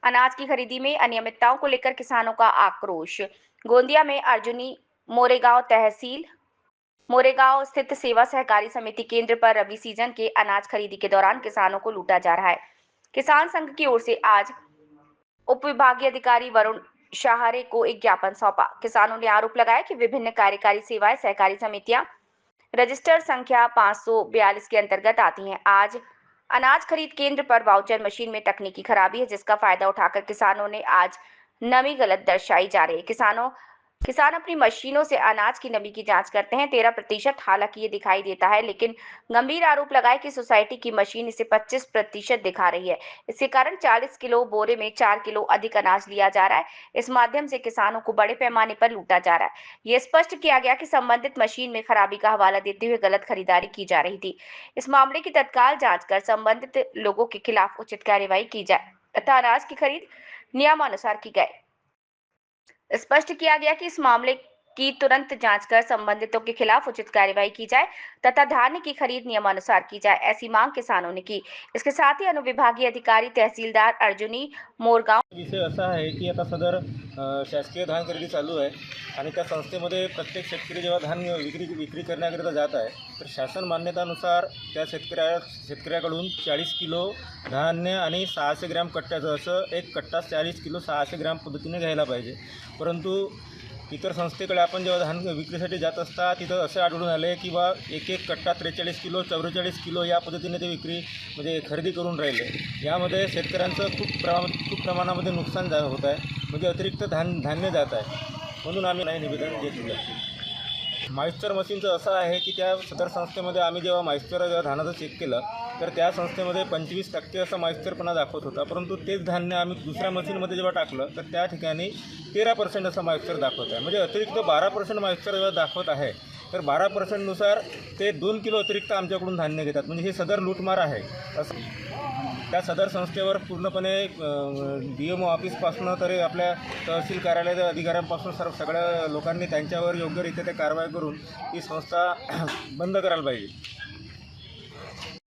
अनाज की खरीदी में अनियमितताओं को लेकर किसानों का आक्रोश। गोंदिया में अर्जुनी मोरेगांव स्थित सेवा सहकारी समिति केंद्र पर रबी सीजन के अनाज खरीदी के दौरान किसानों को लूटा जा रहा है। किसान संघ की ओर से आज उप विभागीय अधिकारी वरुण शाहरे को एक ज्ञापन सौंपा। किसानों ने आरोप लगाया कि विभिन्न कार्यकारी सेवाएं सहकारी समितियां रजिस्टर संख्या 542 के अंतर्गत आती हैं। आज अनाज खरीद केंद्र पर वाउचर मशीन में तकनीकी खराबी है, जिसका फायदा उठाकर किसानों ने आज नमी गलत दर्शाई जा रही है। किसान अपनी मशीनों से अनाज की नमी की जांच करते हैं, 13% हालांकि ये दिखाई देता है, लेकिन गंभीर आरोप लगाए कि सोसाइटी की मशीन इसे 25% दिखा रही है। इसके कारण 40 किलो बोरे में 4 किलो अधिक अनाज लिया जा रहा है। इस माध्यम से किसानों को बड़े पैमाने पर लूटा जा रहा है। ये स्पष्ट किया गया कि संबंधित मशीन में खराबी का हवाला देते हुए गलत खरीदारी की जा रही थी। इस मामले की तत्काल जांच कर संबंधित लोगों के खिलाफ उचित कार्यवाही की जाए तथा अनाज की खरीद नियमानुसार की जाए। स्पष्ट किया गया कि इस मामले की तुरंत जांच कर संबंधितों के खिलाफ उचित कार्यवाही की जाए तथा धान्य की खरीद नियमानुसार की जाए, ऐसी मांग किसानों ने की। इसके साथ ही अनुविभागीय अधिकारी तहसीलदार अर्जुनी मोरगांव विषय असा आहे की आता सदर शासकीय धान खरेदी चालू आहे आणि त्या संस्थेमध्ये प्रत्येक शेतकरी जेव्हा धान विक्री करण्याकरिता जात आहे तर शासन मान्यतानुसार त्या शेतकऱ्याकडून 40 किलो धान्य आणि 600 ग्रॅम कट्ट्याचं असं एक कट्टा 40 किलो 600 ग्रॅम पद्धतीने घ्यायला पाहिजे। परंतु इतर संस्थेकडे आपण जेव्हा धान विक्रीसाठी जात असता तिथं असं आढळून आले की बा एक कट्टा 43 किलो 44 किलो या पद्धतीने ते म्हणजे खरेदी करून राहिले। यामध्ये शेतकऱ्यांचं खूप प्रमाणामध्ये नुकसान होत आहे, म्हणजे अतिरिक्त धान्य जात आहे। म्हणून आम्ही नाही निवेदन देत आहे। मॉइश्चर मशीनचं असं आहे की त्या सदर संस्थेमध्ये आम्ही जेव्हा मॉइश्चर धानाचं चेक केलं तर त्या संस्थेमध्ये 25% असं मॉइश्चरपणा दाखवत होता, परंतु तेच धान्य आम्ही दुसऱ्या मशीनमध्ये जेव्हा टाकलं तर त्या ठिकाणी 13% असं मॉइश्चर दाखवत आहे। म्हणजे अतिरिक्त 12% मॉइश्चर जेव्हा दाखवत आहे तर 12%नुसार ते 2 किलो अतिरिक्त आमच्याकडून धान्य घेतात। म्हणजे हे सदर लूटमार आहे। असं त्या सदर संस्थेवर पूर्णपणे DMO ऑफिसपासून तर आपल्या तहसील कार्यालयाच्या अधिकाऱ्यांपासून सगळ्या लोकांनी त्यांच्यावर योग्यरित्या ते कारवाई करून ही संस्था बंद करायला पाहिजे।